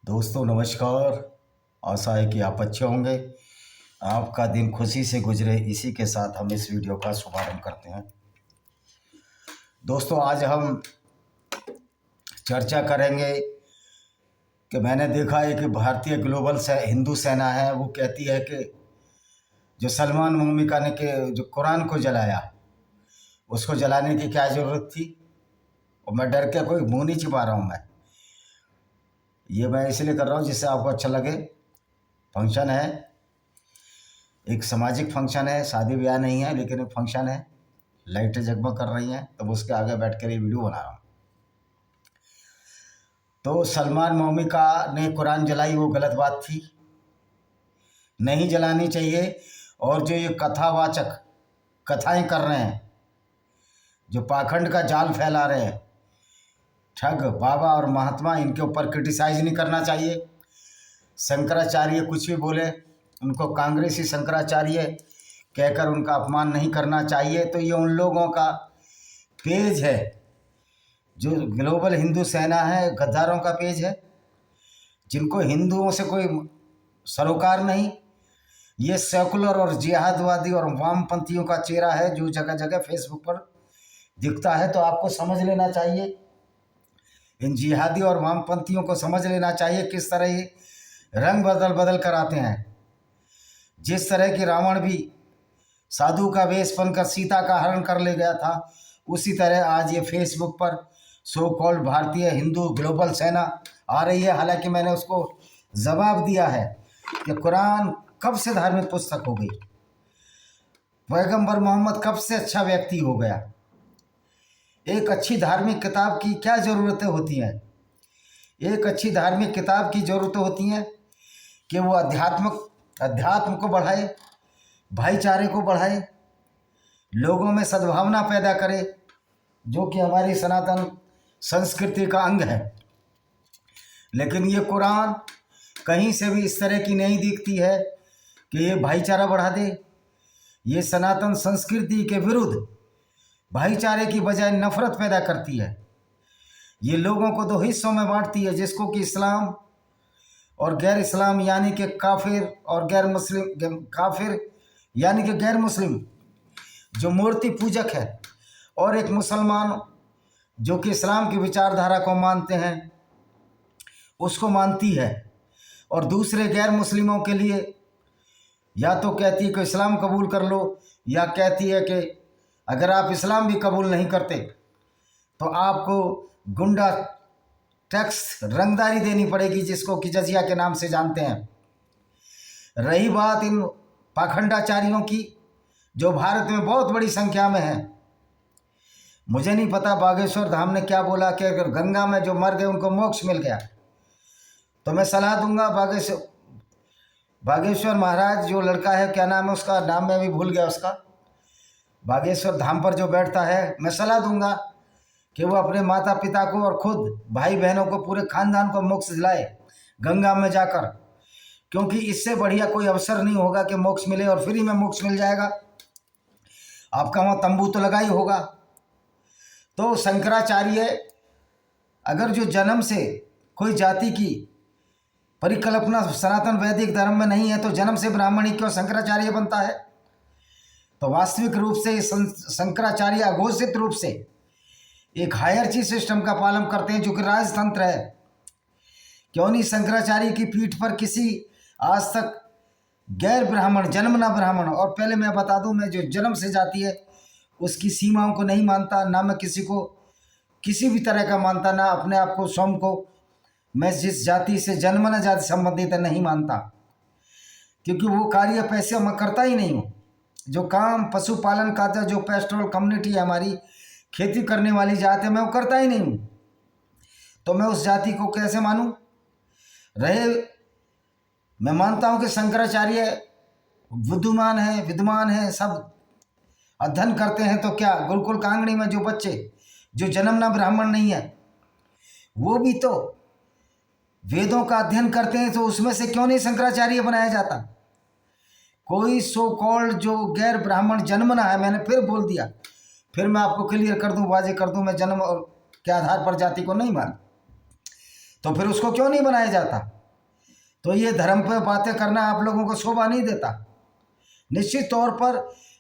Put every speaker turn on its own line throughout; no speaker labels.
दोस्तों नमस्कार। आशा है कि आप अच्छे होंगे। आपका दिन खुशी से गुजरे, इसी के साथ हम इस वीडियो का शुभारंभ करते हैं। दोस्तों आज हम चर्चा करेंगे कि मैंने देखा है कि भारतीय ग्लोबल से हिंदू सेना है, वो कहती है कि जो सलमान मौमिका ने के जो कुरान को जलाया, उसको जलाने की क्या ज़रूरत थी। और मैं डर के कोई मुँह नहीं छिपा रहा हूँ। मैं इसलिए कर रहा हूँ जिससे आपको अच्छा लगे। फंक्शन है, एक सामाजिक फंक्शन है, शादी ब्याह नहीं है, लेकिन एक फंक्शन है। लाइटें जगमग कर रही हैं, तो उसके आगे बैठ कर ये वीडियो बना रहा हूँ। तो सलमान मौमिका ने कुरान जलाई, वो गलत बात थी, नहीं जलानी चाहिए। और जो ये कथावाचक कथाएं कर रहे हैं, जो पाखंड का जाल फैला रहे हैं, ठग बाबा और महात्मा, इनके ऊपर क्रिटिसाइज नहीं करना चाहिए। शंकराचार्य कुछ भी बोले, उनको कांग्रेसी शंकराचार्य कहकर उनका अपमान नहीं करना चाहिए। तो ये उन लोगों का पेज है, जो ग्लोबल हिंदू सेना है, गद्दारों का पेज है, जिनको हिंदुओं से कोई सरोकार नहीं। ये सेकुलर और जिहादवादी और वामपंथियों का चेहरा है, जो जगह जगह फेसबुक पर दिखता है। तो आपको समझ लेना चाहिए, इन जिहादी और वामपंथियों को समझ लेना चाहिए किस तरह ये रंग बदल बदल कर आते हैं। जिस तरह कि रावण भी साधु का वेश बनकर सीता का हरण कर ले गया था, उसी तरह आज ये फेसबुक पर सो कॉल्ड भारतीय हिंदू ग्लोबल सेना आ रही है। हालांकि मैंने उसको जवाब दिया है कि कुरान कब से धार्मिक पुस्तक हो गई, पैगंबर मोहम्मद कब से अच्छा व्यक्ति हो गया। एक अच्छी धार्मिक किताब की क्या ज़रूरतें होती हैं? एक अच्छी धार्मिक किताब की ज़रूरतें होती हैं कि वो अध्यात्म को बढ़ाए, भाईचारे को बढ़ाए, लोगों में सद्भावना पैदा करे, जो कि हमारी सनातन संस्कृति का अंग है। लेकिन ये कुरान कहीं से भी इस तरह की नहीं दिखती है कि ये भाईचारा बढ़ा दे। ये सनातन संस्कृति के विरुद्ध भाईचारे की बजाय नफरत पैदा करती है। ये लोगों को दो हिस्सों में बांटती है, जिसको कि इस्लाम और गैर इस्लाम, यानी कि काफिर और गैर मुस्लिम। काफिर यानी कि गैर मुस्लिम जो मूर्ति पूजक है, और एक मुसलमान जो कि इस्लाम की विचारधारा को मानते हैं, उसको मानती है। और दूसरे गैर मुस्लिमों के लिए या तो कहती है कि इस्लाम कबूल कर लो, या कहती है कि अगर आप इस्लाम भी कबूल नहीं करते तो आपको गुंडा टैक्स रंगदारी देनी पड़ेगी, जिसको कि जजिया के नाम से जानते हैं। रही बात इन पाखंडाचारियों की, जो भारत में बहुत बड़ी संख्या में है, मुझे नहीं पता बागेश्वर धाम ने क्या बोला कि अगर गंगा में जो मर गए उनको मोक्ष मिल गया, तो मैं सलाह दूंगा बागेश्वर महाराज, जो लड़का है, क्या नाम है उसका, नाम मैं भी भूल गया उसका, बागेश्वर धाम पर जो बैठता है, मैं सलाह दूंगा कि वो अपने माता पिता को और खुद भाई बहनों को, पूरे खानदान को मोक्ष दिलाए गंगा में जाकर। क्योंकि इससे बढ़िया कोई अवसर नहीं होगा कि मोक्ष मिले, और फ्री में मोक्ष मिल जाएगा। आपका वहाँ तंबू तो लगा ही होगा। तो शंकराचार्य अगर जो जन्म से कोई जाति की परिकल्पना सनातन वैदिक धर्म में नहीं है, तो जन्म से ब्राह्मण ही क्यों शंकराचार्य बनता है? तो वास्तविक रूप से शंकराचार्य अघोषित रूप से एक हायरची सिस्टम का पालन करते हैं, जो कि राजतंत्र है। क्यों नहीं शंकराचार्य की पीठ पर किसी आज तक गैर ब्राह्मण, जन्मना ब्राह्मण, और पहले मैं बता दूं, मैं जो जन्म से जाती है उसकी सीमाओं को नहीं मानता, ना मैं किसी को किसी भी तरह का मानता, ना अपने आप को स्वयं को मैं जिस जाति से जन्मना जाति संबंधित नहीं मानता, क्योंकि वो कार्य पैसे मैं करता ही नहीं हूँ। जो काम पशुपालन का था, जो पेस्टोरल कम्युनिटी है हमारी, खेती करने वाली जात है, मैं वो करता ही नहीं हूँ। तो मैं उस जाति को कैसे मानूं? मैं मानता हूँ कि शंकराचार्य विद्वान है, सब अध्ययन करते हैं। तो क्या गुरुकुल कांगड़ी में जो बच्चे जो जन्मना ब्राह्मण नहीं है, वो भी तो वेदों का अध्ययन करते हैं, तो उसमें से क्यों नहीं शंकराचार्य बनाया जाता? कोई सो कॉल्ड जो गैर ब्राह्मण जन्मना है, मैंने फिर बोल दिया, फिर मैं आपको क्लियर कर दूं, वाजे कर दूं, मैं जन्म और के आधार पर जाति को नहीं मानता। तो फिर उसको क्यों नहीं बनाया जाता? तो ये धर्म पर बातें करना आप लोगों को शोभा नहीं देता। निश्चित तौर पर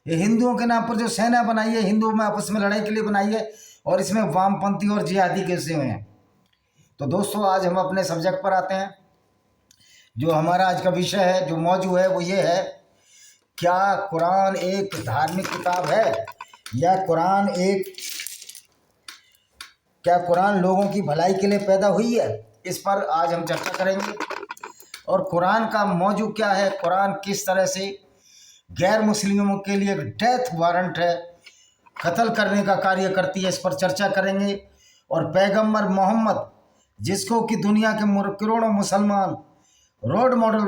ये हिंदुओं के नाम पर जो सेना बनाई है, हिंदू में आपस में लड़ाई के लिए बनाई है, और इसमें वामपंथी और जिहादी घुसे हुए हैं। तो दोस्तों, आज हम अपने सब्जेक्ट पर आते हैं। जो हमारा आज का विषय है, जो मौजू है, वो ये है, क्या कुरान एक धार्मिक किताब है, या क्या कुरान लोगों की भलाई के लिए पैदा हुई है? इस पर आज हम चर्चा करेंगे। और कुरान का मौजू क्या है, कुरान किस तरह से गैर मुस्लिमों के लिए एक डेथ वारंट है, कत्ल करने का कार्य करती है, इस पर चर्चा करेंगे। और पैगंबर मोहम्मद, जिसको कि दुनिया के करोड़ों मुसलमान रोल मॉडल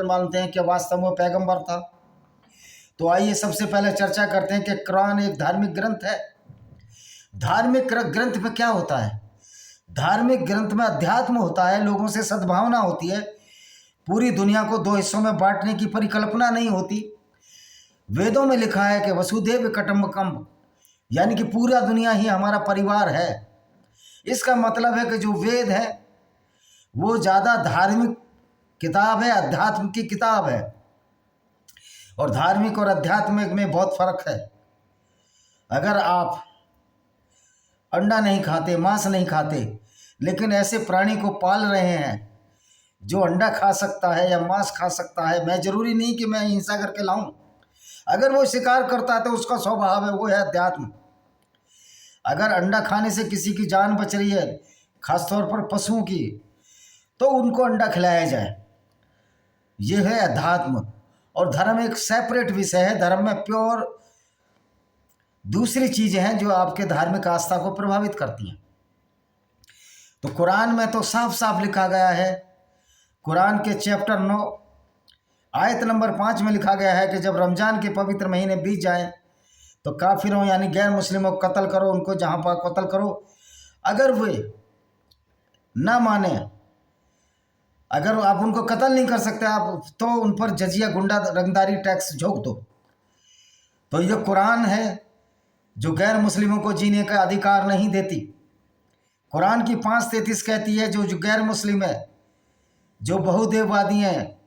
मानते हैं, कि वास्तव में पैगंबर था। तो आइए सबसे पहले चर्चा करते हैं कि कुरान एक धार्मिक ग्रंथ है। धार्मिक ग्रंथ में क्या होता है? धार्मिक ग्रंथ में अध्यात्म होता है, लोगों से सद्भावना होती है। पूरी दुनिया को दो हिस्सों में बांटने की परिकल्पना नहीं होती। वेदों में लिखा है कि वसुदेव कुटुंबकम, यानी कि पूरा दुनिया ही हमारा परिवार है। इसका मतलब है कि जो वेद है वो ज़्यादा धार्मिक किताब है, अध्यात्म की किताब है। और धार्मिक और आध्यात्मिक में बहुत फर्क है। अगर आप अंडा नहीं खाते, मांस नहीं खाते, लेकिन ऐसे प्राणी को पाल रहे हैं जो अंडा खा सकता है या मांस खा सकता है, मैं जरूरी नहीं कि मैं हिंसा करके लाऊं। अगर वो शिकार करता है तो उसका स्वभाव है, वो है अध्यात्म। अगर अंडा खाने से किसी की जान बच रही है, खासतौर पर पशुओं की, तो उनको अंडा खिलाया जाए, ये है अध्यात्म। और धर्म एक सेपरेट विषय है। धर्म में प्योर दूसरी चीज़ें हैं जो आपके धार्मिक आस्था को प्रभावित करती हैं। तो कुरान में तो साफ साफ लिखा गया है, कुरान के चैप्टर 9 आयत नंबर 5 में लिखा गया है कि जब रमज़ान के पवित्र महीने बीत जाए तो काफिरों यानी गैर मुस्लिमों को कत्ल करो, उनको जहाँ पर कत्ल करो। अगर वे ना माने, अगर आप उनको कत्ल नहीं कर सकते आप, तो उन पर जजिया, गुंडा रंगदारी टैक्स झोंक दो। तो ये कुरान है जो गैर मुस्लिमों को जीने का अधिकार नहीं देती। कुरान की 5:33 कहती है जो गैर मुस्लिम है, जो बहुदेववादी हैं,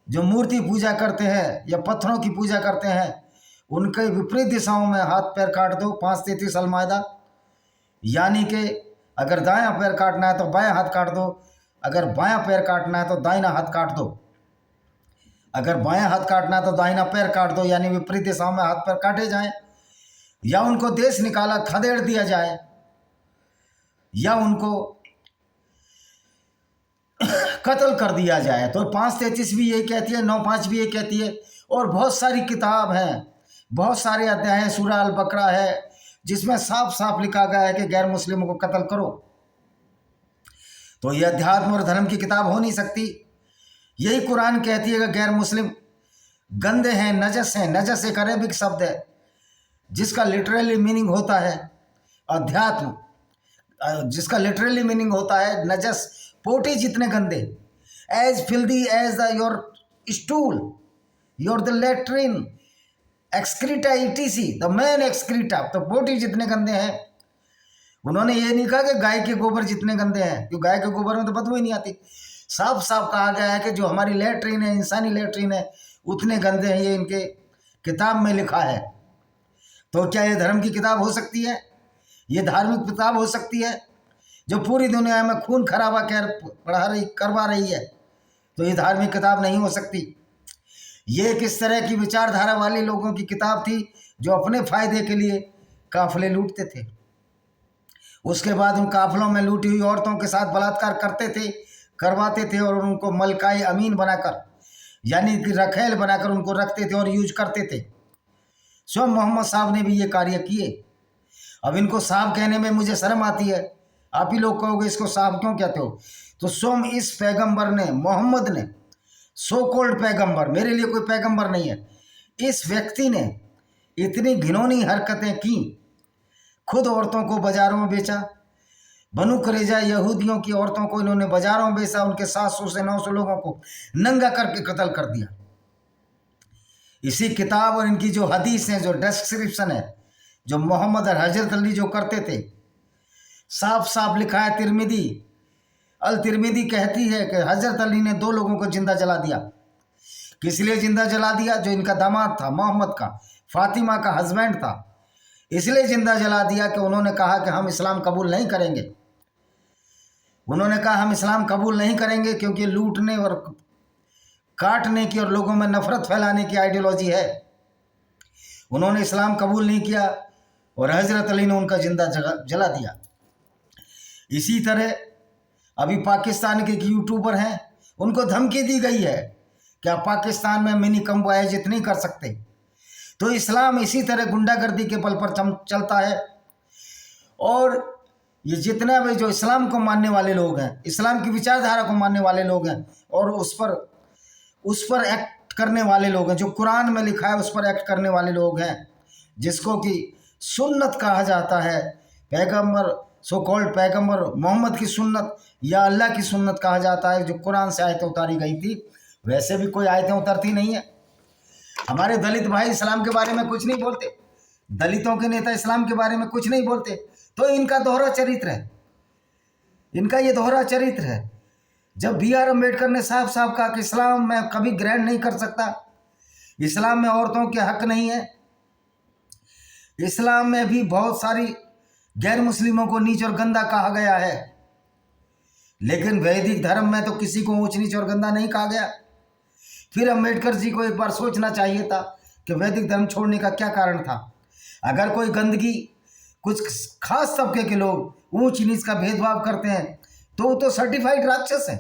जो मूर्ति पूजा करते हैं या पत्थरों की पूजा करते हैं, उनके विपरीत दिशाओं में हाथ पैर काट दो। 5:33 अल-माइदा, यानी कि अगर दायां पैर काटना है तो बायां हाथ काट दो, अगर बायां पैर काटना है तो दाहिना हाथ काट दो, अगर बायां हाथ काटना है तो दाहिना पैर काट दो, यानी विपरीत दिशाओं में हाथ पैर काटे जाएं, या उनको देश निकाला खदेड़ दिया जाए, या उनको कत्ल कर दिया जाए। तो 5:33 भी यही कहती है, 9:5 भी यही कहती है। और बहुत सारी किताब हैं, बहुत सारे अध्याय हैं, सूरह अल बकरा है जिसमें साफ साफ लिखा गया है कि गैर मुस्लिमों को कत्ल करो। तो यह अध्यात्म और धर्म की किताब हो नहीं सकती। यही कुरान कहती है कि गैर मुस्लिम गंदे हैं, नजस हैं। नजस एक अरेबिक शब्द है जिसका लिटरली मीनिंग होता है अध्यात्म, जिसका लिटरली मीनिंग होता है नजस, पोटी जितने गंदे, as filthy as the your stool, your the latrine excreta etc the man excreta. तो पोटी जितने गंदे हैं। उन्होंने ये नहीं कहा कि गाय के गोबर जितने गंदे हैं, क्योंकि गाय के गोबर में तो बदबू ही नहीं आती। साफ साफ कहा गया है कि जो हमारी लेट्रिन है, इंसानी लेट्रिन है, उतने गंदे हैं। ये इनके किताब में लिखा है। तो क्या ये धर्म की किताब हो सकती है? ये धार्मिक किताब हो सकती है जो पूरी दुनिया में खून खराबा करवा रही है? तो ये धार्मिक किताब नहीं हो सकती। ये किस तरह की विचारधारा वाले लोगों की किताब थी जो अपने फायदे के लिए काफिले लूटते थे। उसके बाद उन काफिलों में लूटी हुई औरतों के साथ बलात्कार करवाते थे और उनको मलकाई अमीन बनाकर, यानी कि रखेल बनाकर उनको रखते थे और यूज करते थे। स्वयं मोहम्मद साहब ने भी ये कार्य किए। अब इनको साहब कहने में मुझे शर्म आती है। आप ही लोग कहोगे इसको साहब क्यों कहते हो? तो स्वयं इस पैगंबर ने, मोहम्मद ने, सो कॉल्ड पैगंबर, मेरे लिए कोई पैगंबर नहीं है, इस व्यक्ति ने इतनी घिनौनी हरकतें की। खुद औरतों को बाजारों में बेचा। बनु कुरैज़ा यहूदियों की औरतों को इन्होंने बाजारों में बेचा। उनके 700 से 900 लोगों को नंगा करके कत्ल कर दिया। इसी किताब और इनकी जो हदीस हैं, जो डिस्क्रिप्शन है, जो मोहम्मद और हजरत अली जो करते थे, साफ साफ लिखा है। तिरमिदी अल तिरमिदी कहती है कि हज़रत अली ने 2 लोगों को जिंदा जला दिया। किस लिए जिंदा जला दिया? जो इनका दामाद था, मोहम्मद का, फातिमा का हस्बैंड था, इसलिए जिंदा जला दिया कि उन्होंने कहा कि हम इस्लाम कबूल नहीं करेंगे। उन्होंने कहा हम इस्लाम कबूल नहीं करेंगे क्योंकि लूटने और काटने की और लोगों में नफरत फैलाने की आइडियोलॉजी है। उन्होंने इस्लाम कबूल नहीं किया और हज़रत अली ने उनका जिंदा जला दिया। इसी तरह अभी पाकिस्तान के एक यूट्यूबर हैं, उनको धमकी दी गई है कि आप पाकिस्तान में मिनी कम्बो आयोजित नहीं कर सकते। तो इस्लाम इसी तरह गुंडागर्दी के बल पर चलता है। और ये जितने भी जो इस्लाम को मानने वाले लोग हैं, इस्लाम की विचारधारा को मानने वाले लोग हैं और उस पर एक्ट करने वाले लोग हैं, जो कुरान में लिखा है उस पर एक्ट करने वाले लोग हैं, जिसको कि सुन्नत कहा जाता है, पैगंबर, सो कॉल्ड पैगंबर मोहम्मद की सुन्नत या अल्लाह की सुन्नत कहा जाता है, जो कुरान से आयतें उतारी गई थी। वैसे भी कोई आयतें उतरती नहीं है। हमारे दलित भाई इस्लाम के बारे में कुछ नहीं बोलते, दलितों के नेता इस्लाम के बारे में कुछ नहीं बोलते। तो इनका दोहरा चरित्र है, इनका ये दोहरा चरित्र है। जब B.R. अम्बेडकर ने साफ साफ कहा कि इस्लाम में कभी ग्रहण नहीं कर सकता, इस्लाम में औरतों के हक नहीं है, इस्लाम में भी बहुत सारी गैर मुस्लिमों को नीच और गंदा कहा गया है, लेकिन वैदिक धर्म में तो किसी को ऊंच नीच और गंदा नहीं कहा गया। फिर अम्बेडकर जी को एक बार सोचना चाहिए था कि वैदिक धर्म छोड़ने का क्या कारण था। अगर कोई गंदगी, कुछ खास तबके के लोग ऊंच नीच का भेदभाव करते हैं तो वो तो सर्टिफाइड राक्षस हैं,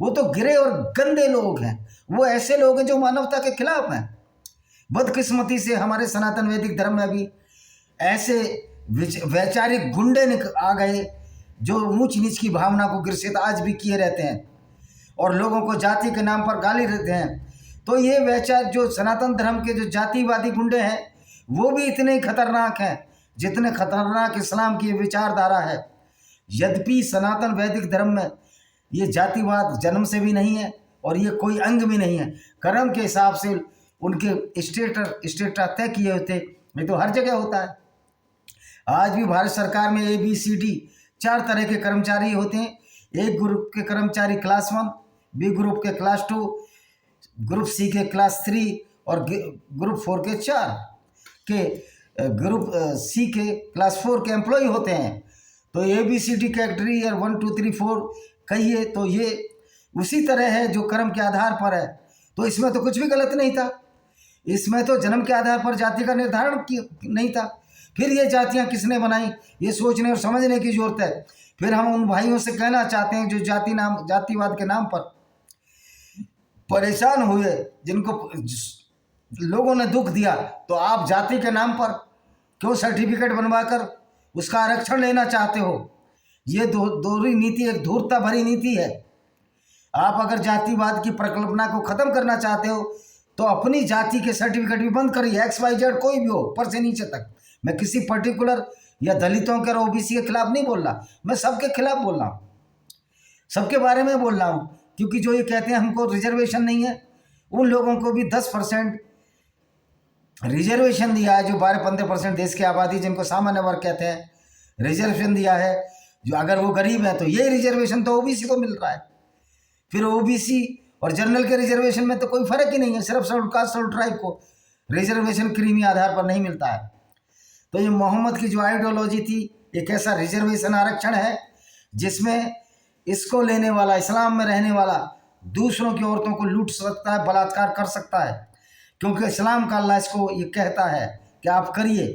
वो तो गिरे और गंदे लोग हैं, वो ऐसे लोग हैं जो मानवता के खिलाफ हैं। बदकिस्मती से हमारे सनातन वैदिक धर्म में भी ऐसे वैचारिक गुंडे आ गए जो ऊंच नीच की भावना को ग्रसित आज भी किए रहते हैं और लोगों को जाति के नाम पर गाली देते हैं। तो ये वैचार जो सनातन धर्म के जो जातिवादी गुंडे हैं वो भी इतने ही खतरनाक हैं जितने खतरनाक इस्लाम की विचारधारा है। यद्यपि सनातन वैदिक धर्म में ये जातिवाद जन्म से भी नहीं है और ये कोई अंग भी नहीं है। कर्म के हिसाब से उनके स्टेटा तय किए होते, ये तो हर जगह होता है। आज भी भारत सरकार में ABCD 4 तरह के कर्मचारी होते हैं। एक ग्रुप के कर्मचारी क्लास 1, B ग्रुप के क्लास 2, ग्रुप C के क्लास 3 और ग्रुप 4 के 4 के ग्रुप C के क्लास 4 के एम्प्लॉय होते हैं। तो ABCD कैटेगरी 1 2 3 4 कहिए तो ये उसी तरह है जो कर्म के आधार पर है। तो इसमें तो कुछ भी गलत नहीं था, इसमें तो जन्म के आधार पर जाति का निर्धारण नहीं था। फिर ये जातियां किसने बनाई, ये सोचने और समझने की जरूरत है। फिर हम उन भाइयों से कहना चाहते हैं जो जातिवाद के नाम पर परेशान हुए, जिनको लोगों ने दुख दिया, तो आप जाति के नाम पर क्यों सर्टिफिकेट बनवाकर उसका आरक्षण लेना चाहते हो? ये दोहरी नीति एक धूर्तता भरी नीति है। आप अगर जातिवाद की प्रकल्पना को खत्म करना चाहते हो तो अपनी जाति के सर्टिफिकेट भी बंद करिए, XYZ कोई भी हो, ऊपर से नीचे तक। मैं किसी पर्टिकुलर या दलितों के और OBC के खिलाफ नहीं बोल रहा, मैं सबके खिलाफ बोल रहा हूँ, सबके बारे में बोल रहा हूँ। क्योंकि जो ये कहते हैं हमको रिजर्वेशन नहीं है, उन लोगों को भी 10% रिजर्वेशन दिया है, जो 12-15% देश की आबादी जिनको सामान्य वर्ग कहते हैं, रिजर्वेशन दिया है। जो अगर वो गरीब है तो ये रिजर्वेशन तो OBC को मिल रहा है। फिर OBC और जनरल के रिजर्वेशन में तो कोई फर्क ही नहीं है, सिर्फ शेड्यूल कास्ट शेड्यूल ट्राइब को रिजर्वेशन क्रीमी आधार पर नहीं मिलता है। तो ये मोहम्मद की जो आइडियोलॉजी थी, एक ऐसा रिजर्वेशन आरक्षण है जिसमें इसको लेने वाला, इस्लाम में रहने वाला दूसरों की औरतों को लूट सकता है, बलात्कार कर सकता है, क्योंकि इस्लाम का अल्लाह इसको ये कहता है कि आप करिए।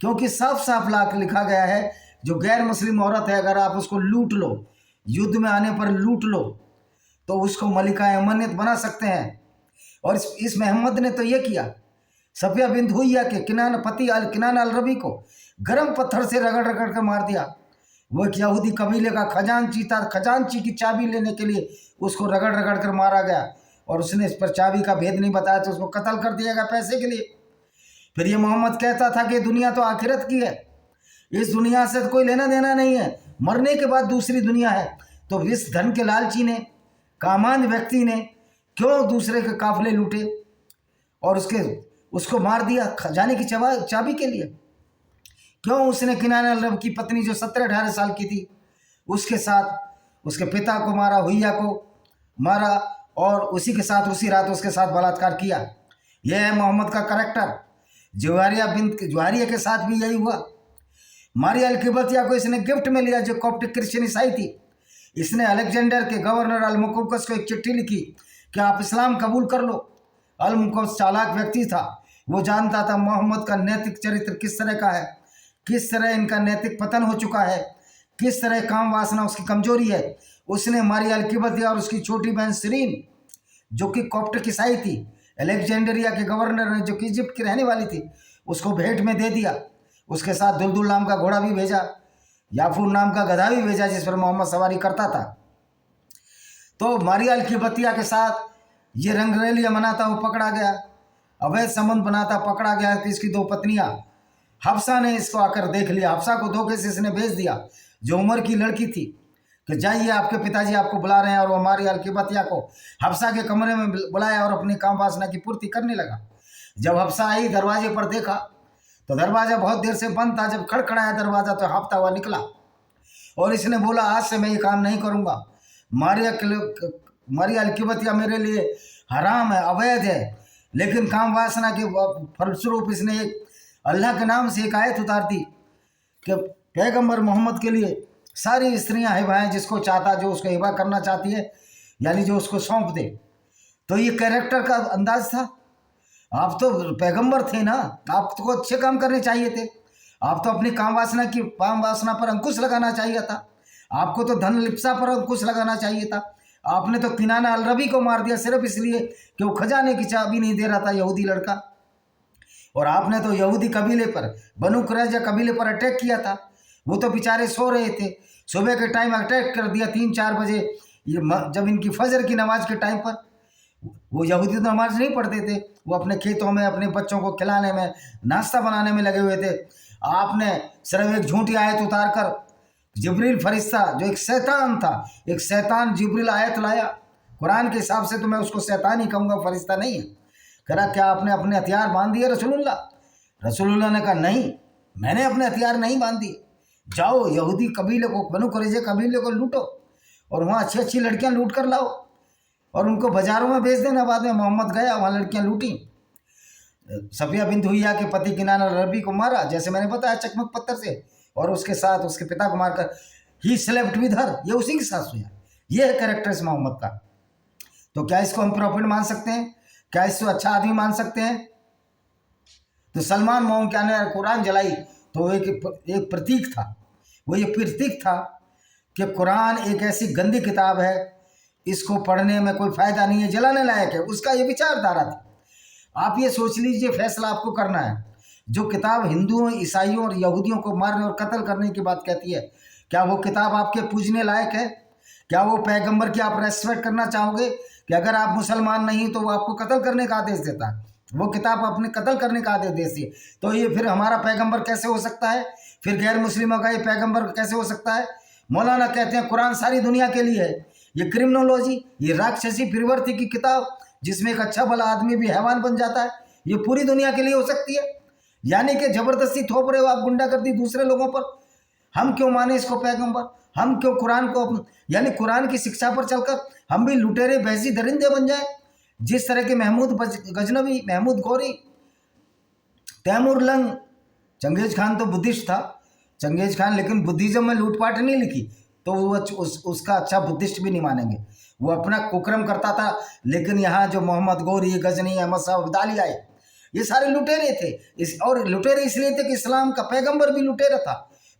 क्योंकि साफ साफ लिखा गया है, जो गैर मुस्लिम औरत है अगर आप उसको लूट लो, युद्ध में आने पर लूट लो, तो उसको मलिका अमनियत बना सकते हैं। और इस मोहम्मद ने तो ये किया। सफिया बिन्त हुइया के किनान अल रबी को गर्म पत्थर से रगड़ रगड़ कर मार दिया। वो एक यहूदी कबीले का खजांची था, खजांची की चाबी लेने के लिए उसको रगड़ रगड़ कर मारा गया और उसने इस पर चाबी का भेद नहीं बताया तो उसको कत्ल कर दिया गया पैसे के लिए। फिर ये मोहम्मद कहता था कि दुनिया तो आखिरत की है, इस दुनिया से तो कोई लेना देना नहीं है, मरने के बाद दूसरी दुनिया है। तो इस धन के लालची ने, कामांध व्यक्ति ने क्यों दूसरे के काफिले लूटे और उसको मार दिया खजाने की चाबी के लिए? क्यों उसने किनान अल रब की पत्नी जो 17-18 साल की थी उसके साथ उसके पिता को मारा, हुइया को मारा और उसी के साथ उसी रात उसके साथ बलात्कार किया। यह है मोहम्मद का करैक्टर। जुवारिया के साथ भी यही हुआ। मारिया अल-किबतिया को इसने गिफ्ट में लिया, जो कॉप्टिक क्रिश्चियन ईसाई थी। इसने अलेक्जेंडर के गवर्नर अल-मुकौकस को एक चिट्ठी लिखी कि आप इस्लाम कबूल कर लो। अल-मुकौकस चालाक व्यक्ति था, वो जानता था मोहम्मद का नैतिक चरित्र किस तरह का है, किस तरह इनका नैतिक पतन हो चुका है, किस तरह काम वासना उसकी कमजोरी है। उसने मारिया अल-किबतिया और उसकी छोटी बहन सीरीन, जो कि कॉप्टिक ईसाई थी, अलेक्जेंड्रिया के गवर्नर ने, जो कि इजिप्ट की रहने वाली थी, उसको भेंट में दे दिया। उसके साथ दुलदुल नाम का घोड़ा भी भेजा, याफूर नाम का गधा भी भेजा, जिस पर मोहम्मद सवारी करता था। तो मारिया अल-किबतिया के साथ ये रंगरेलियाँ मनाता वो पकड़ा गया, अवैध संबंध बनाता पकड़ा गया। कि इसकी दो पत्नियां, हफ्सा ने इसको आकर देख लिया। हफ्सा को धोखे से इसने भेज दिया, जो उमर की लड़की थी, कि जाइए आपके पिताजी आपको बुला रहे हैं। और वो मारिया अल-किबतिया को हफ्सा के कमरे में बुलाया और अपनी काम वासना की पूर्ति करने लगा। जब हफ्सा आई, दरवाजे पर देखा तो दरवाज़ा बहुत देर से बंद था। जब खड़खड़ाया दरवाज़ा तो हाँफता हुआ निकला और इसने बोला, आज से मैं ये काम नहीं करूँगा। मारिया अल-किबतिया मेरे लिए हराम है, अवैध है। लेकिन काम वासना के फलस्वरूप इसने एक अल्लाह के नाम से एक आयत उतार दी कि पैगंबर मोहम्मद के लिए सारी स्त्रियां हिबा हैं, जिसको चाहता, जो उसको हिबा करना चाहती है, यानी जो उसको सौंप दे। तो ये कैरेक्टर का अंदाज था। आप तो पैगंबर थे ना, आपको अच्छे काम करने चाहिए थे। आप तो अपनी काम वासना पर अंकुश लगाना चाहिए था। आपको तो धन लिप्सा पर अंकुश लगाना चाहिए था। आपने तो किनाना अल-रबी को मार दिया सिर्फ इसलिए कि वो खजाने की चाबी नहीं दे रहा था, यहूदी लड़का। और आपने तो यहूदी कबीले पर, बनु कुरैजा कबीले पर अटैक किया था। वो तो बेचारे सो रहे थे, सुबह के टाइम अटैक कर दिया 3-4 बजे, ये जब इनकी फजर की नमाज के टाइम पर। वो यहूदी तो नमाज नहीं पढ़ते थे, वो अपने खेतों में अपने बच्चों को खिलाने में, नाश्ता बनाने में लगे हुए थे। आपने सिर्फ एक झूठी आयत उतार कर, जिब्रील फरिश्ता जो एक शैतान था, एक शैतान जिब्रील आयत लाया। कुरान के हिसाब से तो मैं उसको शैतान ही कहूँगा, फरिश्ता नहीं है। कहा, क्या आपने अपने हथियार बांध दिए रसूलुल्लाह ने कहा, नहीं, मैंने अपने हथियार नहीं बांध दिए। जाओ यहूदी कबीले को, बनु कुरैजा कबीले को लूटो और वहाँ अच्छी अच्छी लड़कियाँ लूट कर लाओ और उनको बाज़ारों में बेच देना। बाद में मोहम्मद गया, वहाँ लड़कियाँ लूटी। सफिया बिन्त हुइया के पति किनाना अल-रबी को मारा, जैसे मैंने बताया, चकमक पत्थर से, और उसके साथ उसके पिता को मारकर ही स्लेप्ट विद हर, ये उसी के साथ हुआ। ये है कैरेक्टर इस मोहम्मद का। तो क्या इसको हम प्रॉफिट मान सकते हैं? क्या इसको अच्छा आदमी मान सकते हैं? तो सलमान मोहम्मद क्या ने कुरान जलाई तो एक प्रतीक था। वो ये प्रतीक था कि कुरान एक ऐसी गंदी किताब है, इसको पढ़ने में कोई फ़ायदा नहीं है, जलाने लायक है। उसका ये विचारधारा थी। आप ये सोच लीजिए, फैसला आपको करना है। जो किताब हिंदुओं, ईसाइयों और यहूदियों को मारने और कत्ल करने की बात कहती है, क्या वो किताब आपके पूजने लायक है? क्या वो पैगंबर की आप रेस्पेक्ट करना चाहोगे कि अगर आप मुसलमान नहीं तो वो आपको कत्ल करने का आदेश देता है? वो किताब अपने कत्ल करने का आदेश देती है। तो ये फिर हमारा पैगंबर कैसे हो सकता है? फिर गैर मुस्लिमों का ये पैगंबर कैसे हो सकता है? मौलाना कहते हैं कुरान सारी दुनिया के लिए है। ये क्रिमिनोलॉजी, ये राक्षसी प्रवृत्ति की किताब, जिसमें एक अच्छा भला आदमी भी हैवान बन जाता है, ये पूरी दुनिया के लिए हो सकती है। यानी कि ज़बरदस्ती थोप रहे हो आप गुंडागर्दी दूसरे लोगों पर। हम क्यों माने इसको पैगंबर? हम क्यों कुरान को, यानी कुरान की शिक्षा पर चलकर हम भी लुटेरे बहसी दरिंदे बन जाए? जिस तरह के Mahmood Ghaznavi, Mahmood Gauri, Taimur lung, Genghis Khan तो बुद्धिस्ट था, चंगेज खान, लेकिन बुद्धिज़्म में लूटपाट नहीं लिखी तो वो उसका अच्छा बुद्धिस्ट भी नहीं मानेंगे। वो अपना कुकर्म करता था। लेकिन यहाँ जो मोहम्मद गौरी, गजनी, अहमद साहब अब्दाली आए, ये सारे लुटेरे थे। और लुटेरे इसलिए थे कि इस्लाम का पैगंबर भी लुटेरा था।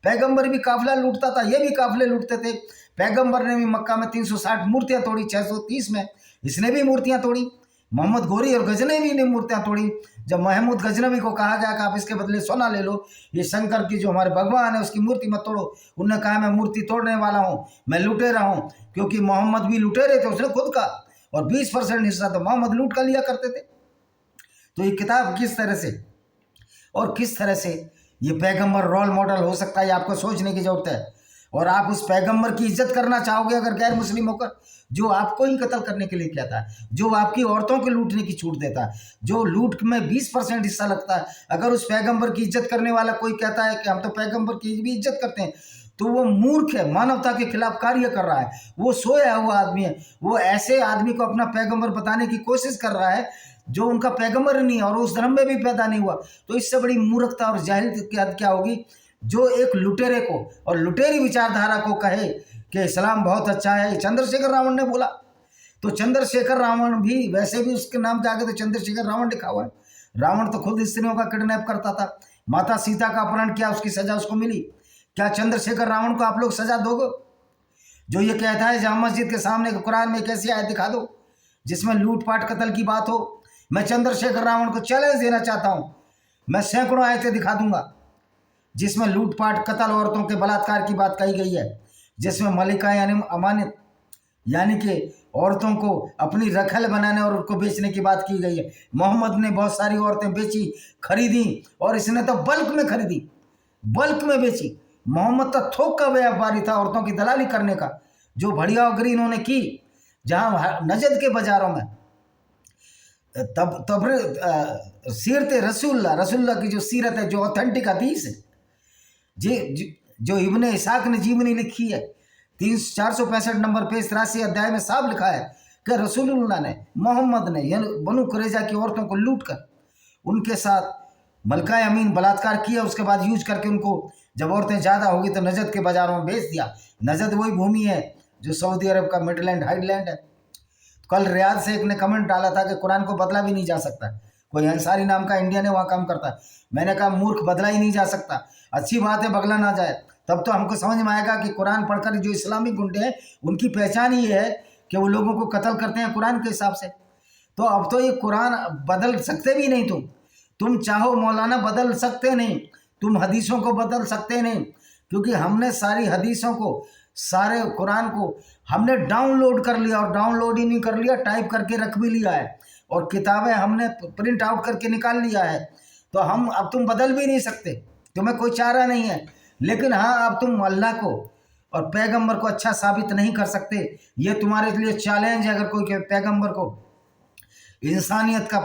पैगंबर भी काफिला लूटता था, ये भी काफिले लूटते थे। पैगंबर ने भी मक्का में 360 मूर्तियाँ तोड़ी, 630 में इसने भी मूर्तियाँ तोड़ी। मोहम्मद गौरी और गजनवी ने मूर्तियाँ तोड़ी। जब महमूद गजनवी को कहा गया कि आप इसके बदले सोना ले लो, ये शंकर की जो हमारे भगवान है उसकी मूर्ति मत तोड़ो, उन्होंने कहा मैं मूर्ति तोड़ने वाला हूँ, मैं लुटेरा हूँ। क्योंकि मोहम्मद भी लुटेरे थे, उसने खुद का, और 20% हिस्सा तो मोहम्मद लूट कर लिया करते थे। तो ये किताब किस तरह से और किस तरह से ये पैगंबर रोल मॉडल हो सकता है, आपको सोचने की जरूरत है। और आप उस पैगंबर की इज्जत करना चाहोगे अगर गैर मुस्लिम होकर, जो आपको ही कत्ल करने के लिए कहता है, जो आपकी औरतों के लूटने की छूट देता है, जो लूट में 20% हिस्सा लगता है। अगर उस पैगंबर की इज्जत करने वाला कोई कहता है कि हम तो पैगंबर की भी इज्जत करते हैं, तो वो मूर्ख है, मानवता के खिलाफ कार्य कर रहा है, वो सोया हुआ आदमी है। वो ऐसे आदमी को अपना पैगंबर बताने की कोशिश कर रहा है जो उनका पैगंबर नहीं है और उस धर्म में भी पैदा नहीं हुआ। तो इससे बड़ी मूर्खता और जाहिल की हद क्या होगी जो एक लुटेरे को और लुटेरी विचारधारा को कहे कि इस्लाम बहुत अच्छा है। चंद्रशेखर रावण ने बोला, तो चंद्रशेखर रावण भी वैसे भी उसके नाम के आगे तो चंद्रशेखर रावण लिखा हुआ है। रावण तो खुद स्त्रियों का किडनैप करता था, माता सीता का अपहरण किया, उसकी सजा उसको मिली। क्या चंद्रशेखर रावण को आप लोग सजा दोगे जो ये कहता है जामा मस्जिद के सामने कुरान में एक ऐसी आयत दिखा दो जिसमें लूटपाट कत्ल की बात हो? मैं चंद्रशेखर रावण को चैलेंज देना चाहता हूं, मैं सैकड़ों आयतें दिखा दूंगा जिसमें लूटपाट कत्ल औरतों के बलात्कार की बात कही गई है, जिसमें मलिका यानी अमानत यानी कि औरतों को अपनी रखल बनाने और उनको बेचने की बात की गई है। मोहम्मद ने बहुत सारी औरतें बेची, खरीदी, और इसने तो बल्क में खरीदी, बल्क में बेची। मोहम्मद तो थोक का व्यापारी था औरतों की दलाली करने का। जो बढ़ियागिरी इन्होंने की जहाँ नजद के बाजारों में, तब सीरत रसूलुल्लाह की जो सीरत है, जो ऑथेंटिक हदीस है, जो इब्ने इसाक ने जीवनी लिखी है, 465 नंबर पे 83 अध्याय में साफ लिखा है कि रसूलुल्लाह ने, मोहम्मद ने बनु कुरैजा की औरतों को लूट कर उनके साथ मलका अमीन बलात्कार किया। उसके बाद यूज करके उनको जब औरतें ज़्यादा होगी तो नजद के बाजारों में बेच दिया। नजद वही भूमि है जो सऊदी अरब का मिडलैंड हाईलैंड है। कल रियाद से एक ने कमेंट डाला था कि कुरान को बदला भी नहीं जा सकता। कोई अंसारी नाम का इंडियन है, वहाँ काम करता है। मैंने कहा मूर्ख, बदला ही नहीं जा सकता। अच्छी बात है बदला ना जाए, तब तो हमको समझ में आएगा कि कुरान पढ़कर जो इस्लामिक गुंडे हैं उनकी पहचान ये है कि वो लोगों को कत्ल करते हैं कुरान के हिसाब से। तो अब तो ये कुरान बदल सकते भी नहीं। तुम चाहो मौलाना बदल सकते नहीं, तुम हदीसों को बदल सकते नहीं, क्योंकि हमने सारी हदीसों को, सारे कुरान को हमने डाउनलोड कर लिया, और डाउनलोड ही नहीं कर लिया, टाइप करके रख भी लिया है, और किताबें हमने प्रिंट आउट करके निकाल लिया है। तो हम अब तुम बदल भी नहीं सकते, तुम्हें कोई चारा नहीं है। लेकिन हाँ, अब तुम अल्लाह को और पैगंबर को अच्छा साबित नहीं कर सकते। ये तुम्हारे लिए चैलेंज है। अगर कोई पैगंबर को इंसानियत का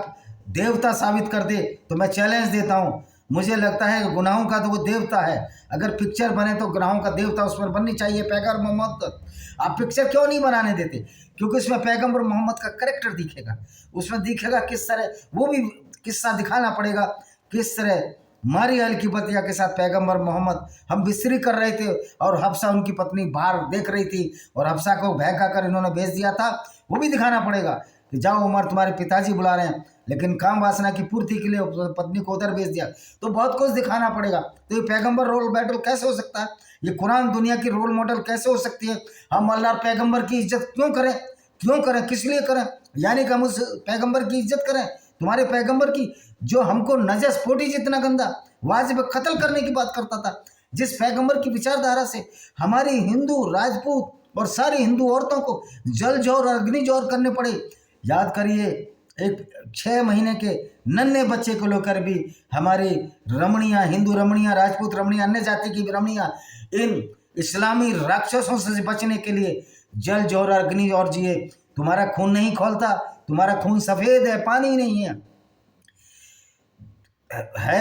देवता साबित कर दे तो मैं चैलेंज देता हूँ। मुझे लगता है गुनाहों का तो वो देवता है। अगर पिक्चर बने तो गुनाहों का देवता उस पर बननी चाहिए, पैगंबर मोहम्मद। आप पिक्चर क्यों नहीं बनाने देते? क्योंकि उसमें पैगंबर मोहम्मद का करैक्टर दिखेगा, उसमें दिखेगा किस तरह, वो भी किस्सा दिखाना पड़ेगा किस तरह मारी अल की बतिया के साथ पैगंबर मोहम्मद, हम बिस्तरी कर रहे थे और हफ्सा उनकी पत्नी बाहर देख रही थी और हफ्सा को बहका कर इन्होंने भेज दिया था, वो भी दिखाना पड़ेगा कि जाओ उमर तुम्हारे पिताजी बुला रहे हैं, लेकिन काम वासना की पूर्ति के लिए पत्नी को उधर भेज दिया। तो बहुत कुछ दिखाना पड़ेगा। तो ये पैगंबर रोल मॉडल कैसे हो सकता है? ये कुरान दुनिया की रोल मॉडल कैसे हो सकती है? हम अल्लाह पैगंबर की इज्जत क्यों करें, किस लिए करें? यानी कि हम उस पैगंबर की इज्जत करें, तुम्हारे पैगंबर की, जो हमको नजस पोटी जितना गंदा वाजिब कत्ल करने की बात करता था, जिस पैगंबर की विचारधारा से हमारी हिंदू, राजपूत और सारी हिंदू औरतों को जल जौहर और अग्नि जौहर करने पड़े। याद करिए, एक 6 महीने के नन्हे बच्चे को लेकर भी हमारी रमणियाँ, हिंदू रमणियाँ, राजपूत रमणियाँ, अन्य जाति की रमणियाँ इन इस्लामी राक्षसों से बचने के लिए जल जौहर अग्नि जौहर जिए। तुम्हारा खून नहीं खौलता, तुम्हारा खून सफ़ेद है, पानी नहीं है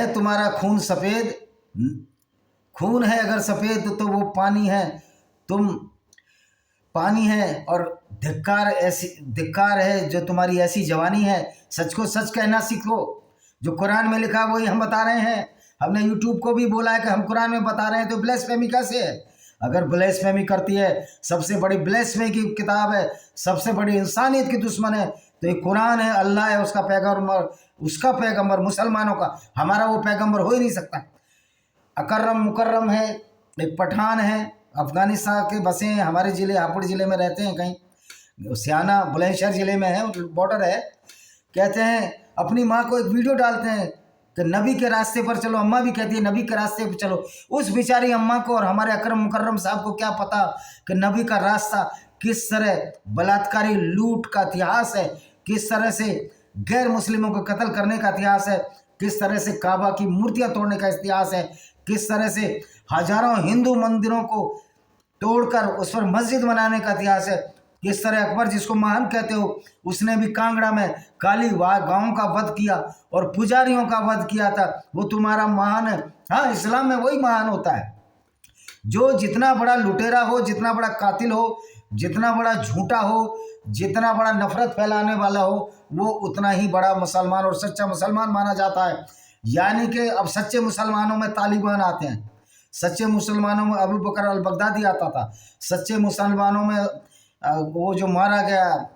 तुम्हारा खून सफ़ेद, खून है अगर सफ़ेद तो वो पानी है, तुम पानी है। और धिक्कार है जो तुम्हारी ऐसी जवानी है। सच को सच कहना सीखो, जो कुरान में लिखा वही हम बता रहे हैं। हमने यूट्यूब को भी बोला है कि हम कुरान में बता रहे हैं, तो ब्लेसफेमी कैसे है? अगर ब्लेसफेमी करती है, सबसे बड़ी ब्लेसफेमी की किताब है, सबसे बड़ी इंसानियत की दुश्मन है, तो ये कुरान है, अल्लाह है, उसका पैगंबर मुसलमानों का, हमारा वो पैगंबर हो ही नहीं सकता। अकर्रम मुकर्रम है, एक पठान है, अफगानिस्तान के बसे हैं, हमारे ज़िले हापुड़ ज़िले में रहते हैं, कहीं सियाना बुलंदशहर ज़िले में है, बॉर्डर है। कहते हैं अपनी माँ को एक वीडियो डालते हैं कि नबी के रास्ते पर चलो। अम्मा भी कहती है नबी के रास्ते पर चलो। उस बेचारी अम्मा को और हमारे अकरम मुकर्रम साहब को क्या पता कि नबी का रास्ता किस तरह बलात्कारी लूट का इतिहास है, किस तरह से गैर मुस्लिमों को कत्ल करने का इतिहास है, किस तरह से काबा की मूर्तियां तोड़ने का इतिहास है, किस तरह से हजारों हिंदू मंदिरों को तोड़कर उस पर मस्जिद बनाने का इतिहास है, किस तरह अकबर, जिसको महान कहते हो, उसने भी कांगड़ा में काली गांवों का वध किया और पुजारियों का वध किया था। वो तुम्हारा महान है? हाँ, इस्लाम में वही महान होता है। जो जितना बड़ा लुटेरा हो, जितना बड़ा कातिल हो, जितना बड़ा झूठा हो, जितना बड़ा नफरत फैलाने वाला हो, वो उतना ही बड़ा मुसलमान और सच्चा मुसलमान माना जाता है। यानी कि अब सच्चे मुसलमानों में तालिबान आते हैं, सच्चे मुसलमानों में अबू बकर अल बगदादी आता था, सच्चे मुसलमानों में वो जो मारा गया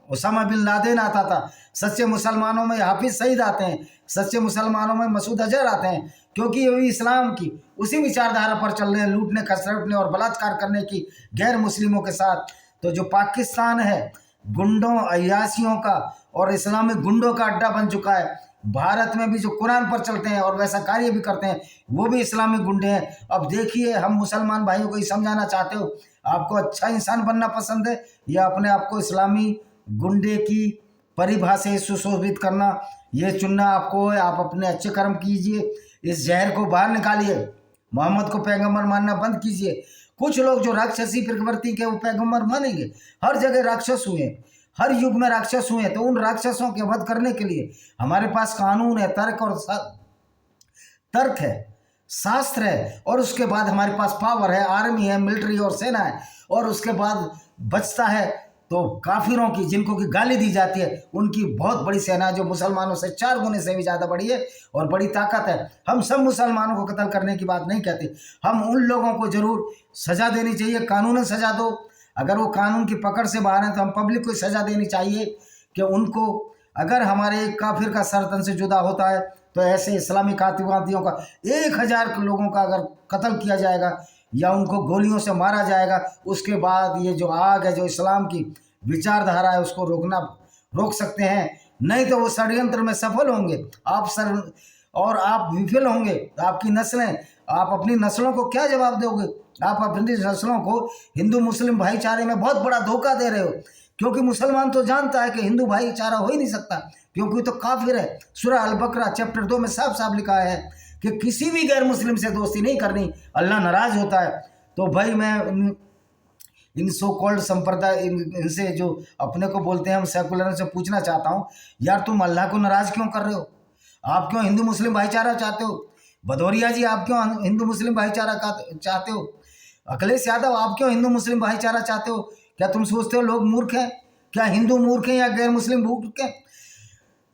उसामा बिन लादेन आता था, सच्चे मुसलमानों में हाफिज सईद आते हैं, सच्चे मुसलमानों में मसूद अजहर आते हैं, क्योंकि ये भी इस्लाम की उसी विचारधारा पर चल रहे हैं, लूटने खसरटने और बलात्कार करने की गैर मुस्लिमों के साथ। तो जो पाकिस्तान है गुंडों अयासियों का और इस्लामिक गुंडों का अड्डा बन चुका है। भारत में भी जो कुरान पर चलते हैं और वैसा कार्य भी करते हैं वो भी इस्लामिक गुंडे हैं। अब देखिए, हम मुसलमान भाइयों को ये समझाना चाहते हो, आपको अच्छा इंसान बनना पसंद है या अपने आप को इस्लामी गुंडे की परिभाषा से सुशोभित करना, ये चुनना आपको है। आप अपने अच्छे कर्म कीजिए, इस जहर को बाहर निकालिए, मोहम्मद को पैगंबर मानना बंद कीजिए। कुछ लोग जो राक्षसी प्रवृत्ति के वो पैगंबर मानेंगे, हर जगह राक्षस हुए, हर युग में राक्षस हुए, तो उन राक्षसों के वध करने के लिए हमारे पास कानून है, तर्क है, शास्त्र है, और उसके बाद हमारे पास पावर है, आर्मी है, मिलिट्री और सेना है, और उसके बाद बचता है तो काफिरों की, जिनको की गाली दी जाती है, उनकी बहुत बड़ी सेना जो मुसलमानों से 4 गुने से भी ज़्यादा बड़ी है और बड़ी ताकत है। हम सब मुसलमानों को कत्ल करने की बात नहीं कहते, हम उन लोगों को जरूर सज़ा देनी चाहिए, कानूनन सज़ा दो। अगर वो कानून की पकड़ से बाहर हैं तो हम पब्लिक को सज़ा देनी चाहिए कि उनको, अगर हमारे काफिर का सर तन से जुदा होता है तो ऐसे इस्लामी आतंकवादियों का 1000 लोगों का अगर कत्ल किया जाएगा या उनको गोलियों से मारा जाएगा, उसके बाद ये जो आग है, जो इस्लाम की विचारधारा है, उसको रोक सकते हैं। नहीं तो वो षड्यंत्र में सफल होंगे, आप विफल होंगे। आपकी नस्लें, आप अपनी नस्लों को क्या जवाब दोगे? आप अपनी नस्लों को हिंदू मुस्लिम भाईचारे में बहुत बड़ा धोखा दे रहे हो, क्योंकि मुसलमान तो जानता है कि हिंदू भाईचारा हो ही नहीं सकता, क्योंकि तो काफिर है। सूरह अल बकरा चैप्टर 2 में साफ साफ लिखा है कि किसी भी गैर मुस्लिम से दोस्ती नहीं करनी, अल्लाह नाराज होता है। तो भाई मैं इन सो कॉल्ड संप्रदाय, इनसे जो अपने को बोलते हैं हम सेकुलर, से पूछना चाहता हूँ, यार तुम अल्लाह को नाराज क्यों कर रहे हो? आप क्यों हिंदू मुस्लिम भाईचारा चाहते हो? भदौरिया जी, आप क्यों हिंदू मुस्लिम भाईचारा चाहते हो? अखिलेश यादव, आप क्यों हिंदू मुस्लिम भाईचारा चाहते हो? क्या तुम सोचते हो लोग मूर्ख हैं? क्या हिंदू मूर्ख हैं या गैर मुस्लिम मूर्ख हैं?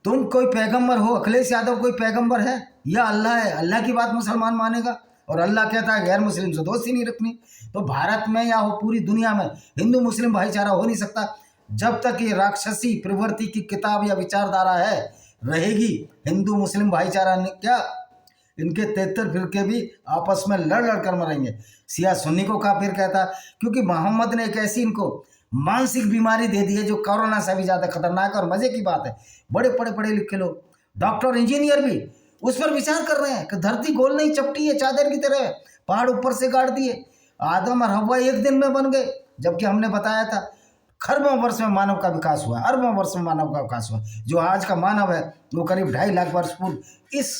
तुम कोई पैगंबर हो, अखिलेश यादव कोई पैगंबर है या अल्लाह है? अल्लाह की बात मुसलमान मानेगा और अल्लाह कहता है गैर मुस्लिम से दोस्ती नहीं रखनी। तो भारत में या हो पूरी दुनिया में हिंदू मुस्लिम भाईचारा हो नहीं सकता जब तक ये राक्षसी प्रवृत्ति की किताब या विचारधारा है रहेगी। हिंदू मुस्लिम भाईचारा ने क्या, इनके 73 फिरके भी आपस में लड़ लड़ कर मरेंगे। सिया सुन्नी को काफिर कहता, क्योंकि मोहम्मद ने एक ऐसी इनको मानसिक बीमारी दे दी है जो कोरोना से भी ज़्यादा खतरनाक है। और मज़े की बात है, बड़े पढ़े लिखे लोग, डॉक्टर इंजीनियर भी उस पर विचार कर रहे हैं कि धरती गोल नहीं चपटी है चादर की तरह, पहाड़ ऊपर से गाड़ दिए, आदम और हव्वा एक दिन में बन गए, जबकि हमने बताया था खरबों वर्ष में मानव का विकास हुआ, अरबों वर्ष में मानव का विकास हुआ। जो आज का मानव है वो करीब 2.5 लाख वर्ष पूर्व इस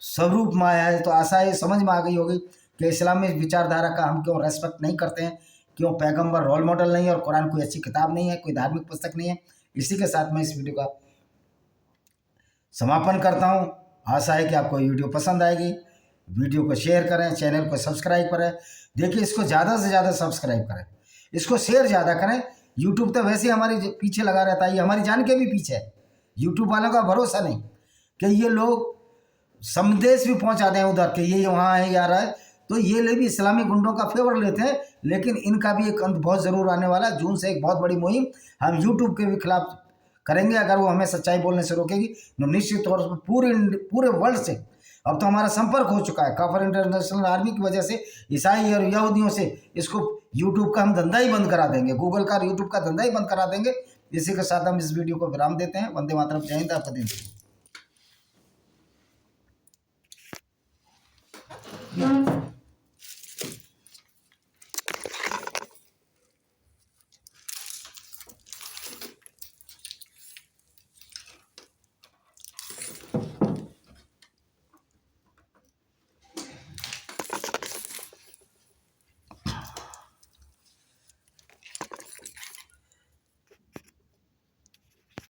स्वरूप में आया है। तो आशा ये समझ में आ गई होगी कि इस्लामी विचारधारा का हम क्यों रेस्पेक्ट नहीं करते हैं, क्यों पैगंबर रोल मॉडल नहीं है और कुरान कोई अच्छी किताब नहीं है, कोई धार्मिक पुस्तक नहीं है। इसी के साथ मैं इस वीडियो का समापन करता हूँ। आशा है कि आपको वीडियो पसंद आएगी। वीडियो को शेयर करें, चैनल को सब्सक्राइब करें। देखिए, इसको ज़्यादा से ज़्यादा सब्सक्राइब करें, इसको शेयर ज़्यादा करें। यूट्यूब तो वैसे ही हमारे पीछे लगा रहता है, ये हमारी जान के भी पीछे है। यूट्यूब वालों का भरोसा नहीं कि ये लोग संदेश भी पहुंचा दें उधर के ये वहाँ है या रहा है, तो ये लोग भी इस्लामी गुंडों का फेवर लेते हैं। लेकिन इनका भी एक अंत बहुत ज़रूर आने वाला। जून से एक बहुत बड़ी मुहिम हम यूट्यूब के भी खिलाफ करेंगे। अगर वो हमें सच्चाई बोलने से रोकेगी तो निश्चित तौर पर पूरे वर्ल्ड से, अब तो हमारा संपर्क हो चुका है काफिर इंटरनेशनल आर्मी की वजह से, ईसाई और यहूदियों से, इसको यूट्यूब का हम धंधा ही बंद करा देंगे, गूगल का यूट्यूब का धंधा ही बंद करा देंगे। इसी के साथ हम इस वीडियो को विराम देते हैं। वंदे मातरम, जय हिंद, आपका दिन।